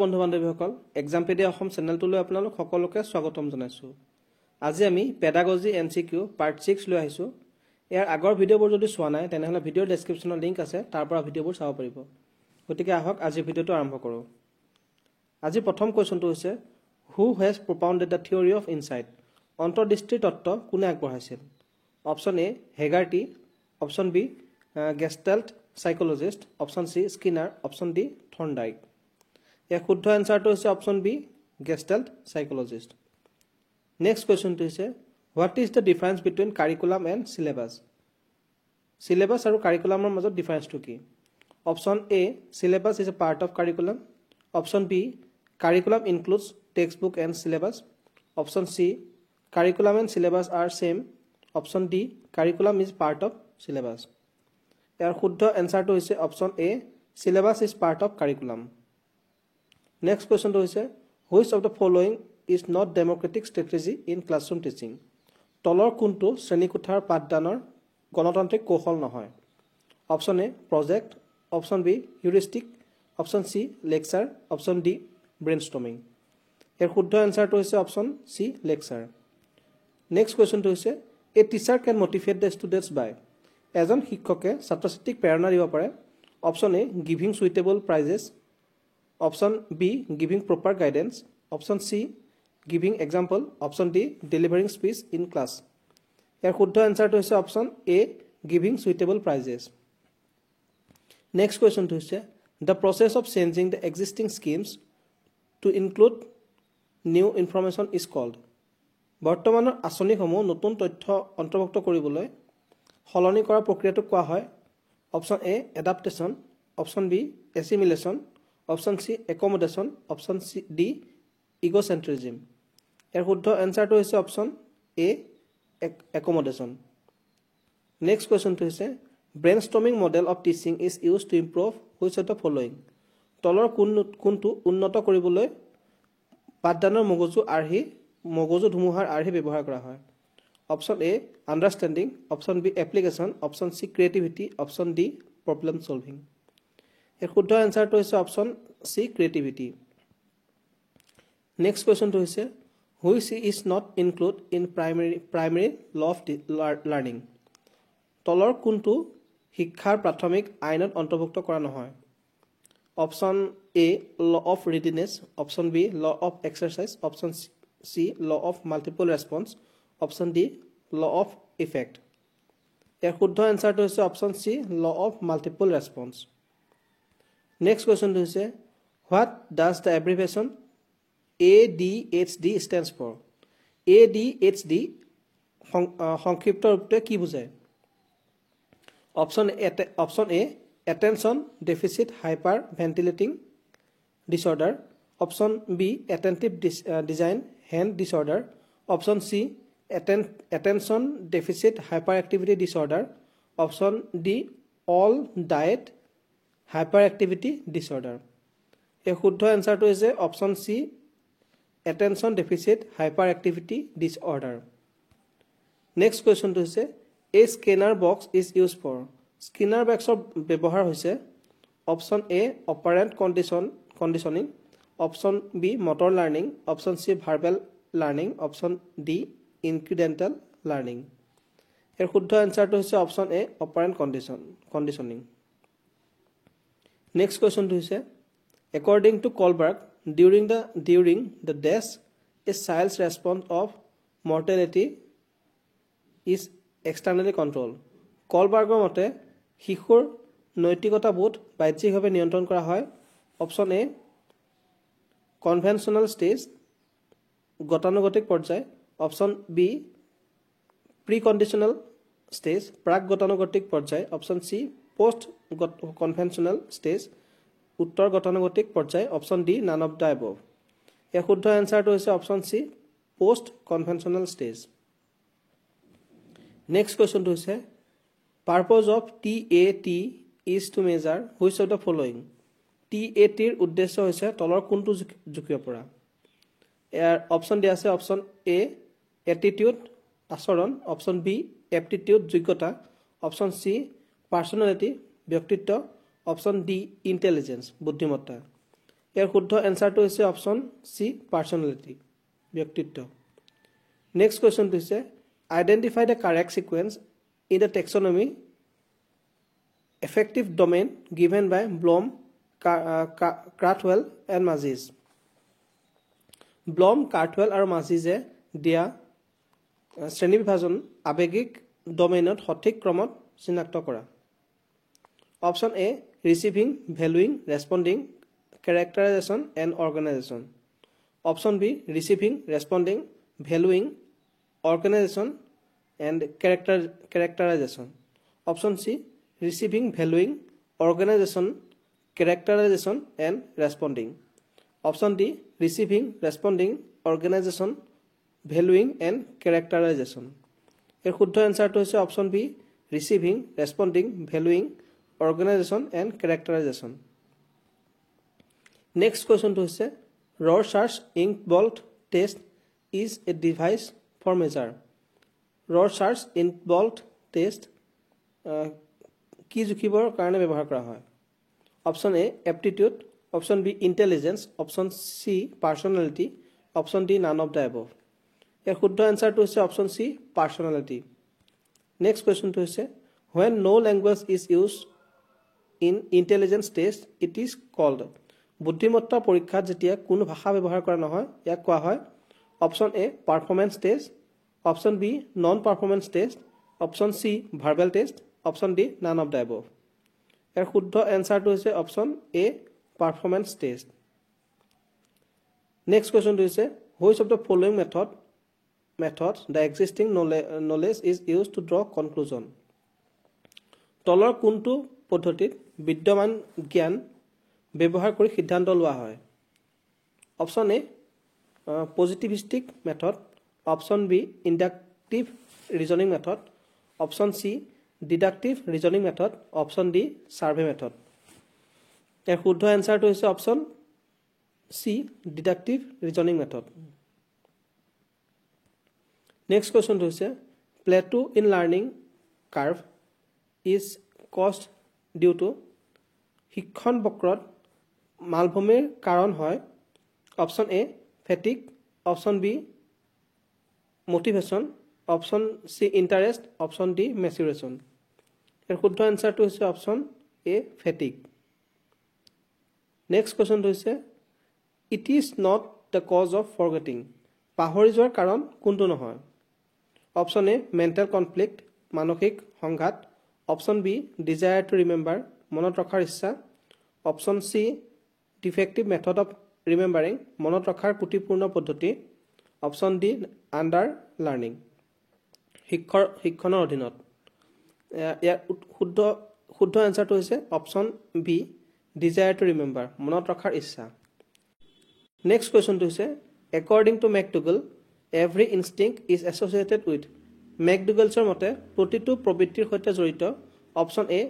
বন্ধু বান্ধৱীসকল এক্সামপেডিয়া অসম চেনেলটোলৈ আপোনালোক সকলোকে স্বাগতম জনাইছো। আজি আমি পেডাগজি এনচিকিউ পাৰ্ট 6 লৈ আহিছো। ইয়াৰ আগৰ ভিডিঅ'বোৰ যদি চোৱা নাই তেনেহলে ভিডিঅ'ৰ ডেসক্ৰিপচনত লিংক আছে, তাৰ পৰা ভিডিঅ'বোৰ চাব পাৰিব। গতিকে আহক আজি ভিডিঅ'টো আৰম্ভ কৰো। আজি প্ৰথম কোৱেশ্চনটো হৈছে who has propounded the theory of insight? অন্তৰ্দৃষ্টিৰ তত্ত্ব কোনে আগবঢ়াইছিল? Option A Hegarty, option B gestalt psychologist, option C Skinner, option D Thorndike. ইয়াৰ শুদ্ধ এনসাৰটো হৈছে option B gestalt psychologist. Next কোৱেশ্চনটো হৈছে what is the difference between curriculum and syllabus? Syllabus আৰু কাৰিকুলামৰ মাজত ডিফাৰেন্সটো কি? Option A syllabus is a part of curriculum, option B curriculum includes text book and syllabus, option C curriculum and syllabus are same, option D curriculum is part of syllabus. ইয়াৰ শুদ্ধ এনসাৰটো হৈছে option A syllabus is part of curriculum. Next কোৱেশ্চনটো হৈছে which of the following is not democratic strategy in classroom teaching? তলৰ কোনটো শ্ৰেণীকোঠাৰ পাঠদানৰ গণতান্ত্ৰিক কৌশল নহয়? Option A project, option B heuristic, option C lecture, option D brainstorming. ইয়াৰ শুদ্ধ এনসাৰটো হৈছে অপচন সি লেকচাৰ। নেক্সট কুৱেশ্যনটো হৈছে a teacher can motivate the students by? এজন শিক্ষকে ছাত্ৰ ছাত্ৰীক প্ৰেৰণা দিব পাৰে। Option A giving suitable prizes, option B giving proper guidance, option C giving example, option D delivering speech in class. ইয়াৰ শুদ্ধ এনসাৰটো হৈছে option A giving suitable prizes. Next কুৱেশ্যনটো হৈছে the process of changing the existing schemes to include new information is called? বৰ্তমানৰ আঁচনিসমূহ নতুন তথ্য অন্তৰ্ভুক্ত কৰিবলৈ সলনি কৰা প্ৰক্ৰিয়াটোক কোৱা হয়। Option A adaptation, option B assimilation, option C accommodation, option C D egocentrism. ইয়াৰ শুদ্ধ এনসাৰটো হৈছে অপচন এ একমডেশ্যন। নেক্সট কুৱেশ্যনটো হৈছে brainstorming model of teaching is use to improve which of the following? তলৰ কোনটো উন্নত কৰিবলৈ পাঠদানৰ মগজু ধুমুহাৰ আৰ্হি ব্যৱহাৰ কৰা হয়? Option A understanding, option B application, option C creativity, option D problem solving. ইয়াৰ শুদ্ধ এনসাৰটো হৈছে অপচন চি ক্ৰিয়েটিভিটি। নেক্সট কুৱেশ্যনটো হৈছে which is not include in primary law of learning? তলৰ কোনটো শিক্ষাৰ প্ৰাথমিক আইনত অন্তৰ্ভুক্ত কৰা নহয়? Option A law of readiness, option B law of exercise, option C law of multiple response, option D law of effect. ইয়াৰ শুদ্ধ এনসাৰটো হৈছে option C law of multiple response. Next কুৱেশ্যনটো হৈছে what does the abbreviation ADHD stands for? ADHD সংক্ষিপ্ত ৰূপটোৱে কি বুজায়? Option A attention deficit hyper ventilating disorder, option B attentive design hand disorder, option C attention deficit hyper activity disorder, option D all diet hyper activity disorder. এই শুদ্ধ এনসাৰটো হৈছে option C attention deficit hyper activity disorder. Next কুৱেশ্যনটো হৈছে a Skinner box is use for? Skinner বক্সৰ ব্যৱহাৰ হৈছে option A operant conditioning, option B motor learning, option C verbal learning, option D incidental learning. ইয়াৰ শুদ্ধ এনসাৰটো হৈছে option A operant conditioning. Next কুৱেশ্যনটো হৈছে according to Kohlberg during the death a child's response of mortality is externally controlled? কলবাৰ্গৰ মতে শিশুৰ নৈতিকতাবোধ বাহ্যিকভাৱে নিয়ন্ত্ৰণ কৰা হয়। অপচন এ কনভেনশ্যনেল ষ্টেজ গতানুগতিক পৰ্যায়, option B pre conditional stage প্ৰাক গতানুগতিক পৰ্যায়, option C post conventional stage উত্তৰ গতানুগতিক পৰ্যায়, option D none of the above. ইয়াৰ শুদ্ধ এনসাৰটো হৈছে option C post conventional stage. Next কুৱেশ্যনটো হৈছে purpose of TAT is to measure which of the following? TATৰ উদ্দেশ্য হৈছে তলৰ কোনটো জুখিব পৰা? ইয়াৰ অপচন দিয়া আছে অপচন এ এটিটিউড আচৰণ, অপচন বি এপ্টিটিউড যোগ্যতা, অপচন চি পাৰ্চনেলিটি ব্যক্তিত্ব, অপচন ডি ইণ্টেলিজেন্স বুদ্ধিমত্তা। ইয়াৰ শুদ্ধ এনসাৰটো হৈছে অপশন সি পাৰ্সোনালিটি ব্যক্তিত্ব নেক্সট কোৱেশ্চনটো হৈছে identify the correct sequence in the টেক্সোনমি effective domain given by Bloom, Krathwohl and Mazis. Bloom, Krathwohl আৰু Mazise দিয়া শ্ৰেণী বিভাজন আবেগিক ডমেইনত সঠিক ক্ৰমত চিনাক্ত কৰা option A receiving valuing responding characterization and organization option b receiving responding valuing organization and characterization option c receiving valuing organization characterization and responding option d receiving responding organization valuing and characterization এর শুদ্ধ এনসারটো হৈছে option B receiving responding valuing organization and characterization next question to হৈছে Rorschach ink blot test is a device for measure Rorschach ink blot test কি জুখিবৰ কাৰণে ব্যৱহাৰ কৰা হয় option A aptitude option B intelligence option C personality option D none of the above এৰ শুদ্ধ এনসাৰটো হৈছে অপশন সি পাৰ্সোনালিটি নেক্সট কোৱেশ্চনটো হৈছে when no language is used in intelligence test it is called বুদ্ধিমত্তা পৰীক্ষাত যেতিয়া কোনো ভাষা ব্যৱহাৰ কৰা নহয় ইয়াক কোৱা হয় option A performance test option B non performance test option C verbal test option D none of the above এৰ শুদ্ধ এনসাৰটো হৈছে option A performance test next কোৱেশ্চনটো হৈছে which of the following method the existing knowledge is used to draw conclusion তলৰ কোনটো পদ্ধতিত বিদ্যমান জ্ঞান ব্যৱহাৰ কৰি সিদ্ধান্ত লোৱা হয় option A positivistic method option B inductive reasoning method option C deductive reasoning method option D survey method এৰ শুদ্ধ এনসাৰটো হৈছে option C deductive reasoning method next কোৱেশ্চনটো হৈছে plateau in learning curve is caused due to শিক্ষণ বক্ৰত মালভূমিৰ কাৰণ হয় option A fatigue option B motivation option C interest option D maturation এর শুদ্ধ এনসারটো হৈছে অপশন এ ফেটিক নেক্সট কোৱেশ্চনটো হৈছে it is not the cause of forgetting পাহৰি যোৱাৰ কাৰণ কোনটো নহয় অপশন এ মেন্টাল কনফ্লিক্ট মানসিক সংঘাত option B desire to remember মনত ৰখাৰ ইচ্ছা option C defective method of remembering মনত ৰখাৰ কুটিপূৰ্ণ পদ্ধতি অপশন ডি আণ্ডাৰ লাৰ্নিং শিক্ষণৰ অধীনত ইয়াৰ শুদ্ধ এনসাৰটো হৈছে option B desire to remember মনত ৰখাৰ ইচ্ছা নেক্সট কোৱেশ্চনটো হৈছে according to McDougall every instinct is associated with মেকডুগলছৰ মতে প্ৰতিটো প্ৰবৃত্তিৰ সৈতে জড়িত option A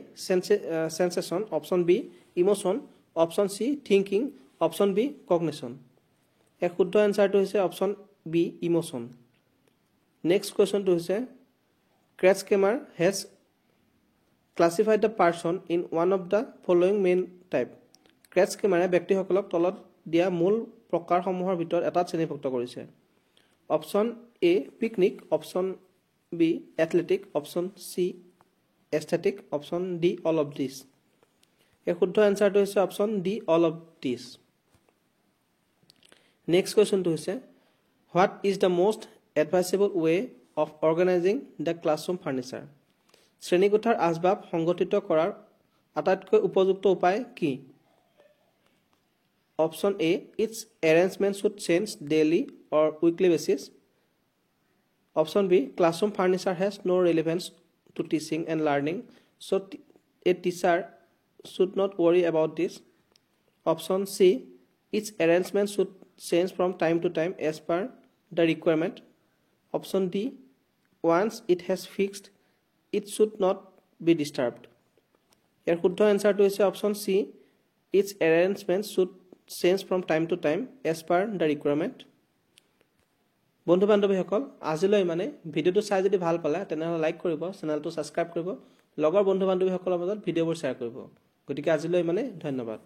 sensation option B emotion option C thinking option B cognition এর শুদ্ধ এনসারটো হৈছে অপশন বি ইমোশন নেক্সট কোৱেশ্চনটো হৈছে Kretschmer has classified the person in one of the following main type ক্ৰেটস্কেমাৰে ব্যক্তিসকলক তলত দিয়া মূল প্ৰকাৰসমূহৰ ভিতৰত এটা শ্ৰেণীভুক্ত কৰিছে option A pyknic option B athletic option C aesthetic option D all of this এর শুদ্ধ এনসারটো হৈছে option D all of this next কোৱেশ্চনটো হৈছে what is the most advisable way of organising the classroom furniture শ্ৰেণীকোঠাৰ আচবাব সংগঠিত কৰাৰ আটাইতকৈ উপযুক্ত উপায় কি option A its arrangement should change daily or weekly basis option B classroom furniture has no relevance to teaching and learning so a teacher should not worry about this option C its arrangement should change from time to time as per the requirement option D once it has fixed it should not be disturbed এর শুদ্ধ এনসারটো হৈছে option C its arrangement should change from time to time as per the requirement বন্ধু বান্ধৱীসকল আজিলৈ মানে ভিডিওটো চাই যদি ভাল পালে তেনেহলে লাইক কৰিব চেনেলটো সাবস্ক্ৰাইব কৰিব লগৰ বন্ধু বান্ধৱীসকলৰ মাজত ভিডিওবোৰ শ্বেয়াৰ কৰিব গতিকে আজিলৈ মানে ধন্যবাদ